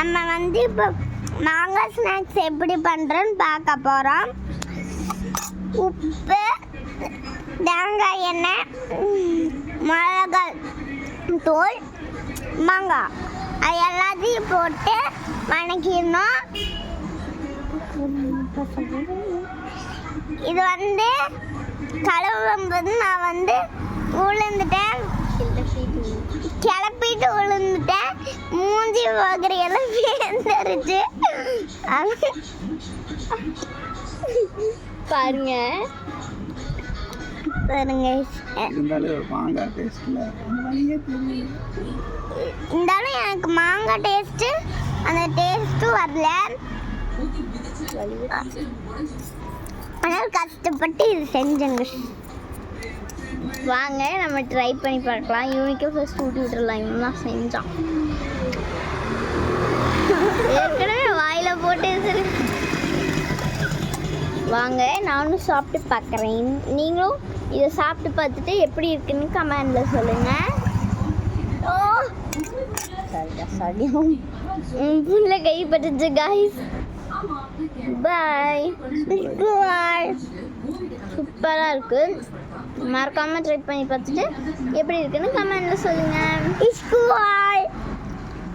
நம்ம வந்து இப்போ மாங்காய் ஸ்நாக்ஸ் எப்படி பண்ணுறோன்னு பார்க்க போகிறோம். உப்பு, தேங்காய் எண்ணெய், மிளகாய் தூள், மாங்காய் அது எல்லாத்தையும் போட்டு வணக்கிடணும். இது வந்து கழுவும்போது நான் வந்து உளுந்துட்டேன், கிளப்பிட்டு உளுந்துட்டேன். மூஞ்சி வகையெல்லாம் வேந்துருச்சு பாருங்க பாருங்க. இருந்தாலும் எனக்கு மாங்காய் டேஸ்ட்டு அந்த டேஸ்ட்டும் வரல. ஆனால் கஷ்டப்பட்டு இது செஞ்சேங்க. வாங்க நம்ம ட்ரை பண்ணி பார்க்கலாம். இவனுக்கே ஃபர்ஸ்ட் ஊட்டி விட்டுடலாம். இவன் தான் செஞ்சான். ஏற்கனவே வாயில் போட்டு சரி. வாங்க நானும் சாப்பிட்டு பார்க்குறேன். நீங்களும் இதை சாப்பிட்டு பார்த்துட்டு எப்படி இருக்குன்னு கமெண்டில் சொல்லுங்கள். ஓ சாரி புல்ல கைப்பட்டுச்சு காய்ஸ். பாய். சூப்பராக இருக்கு. மறக்காமல் ட்ரை பண்ணி பார்த்துட்டு எப்படி இருக்குன்னு கமெண்டில் சொல்லுங்கள்.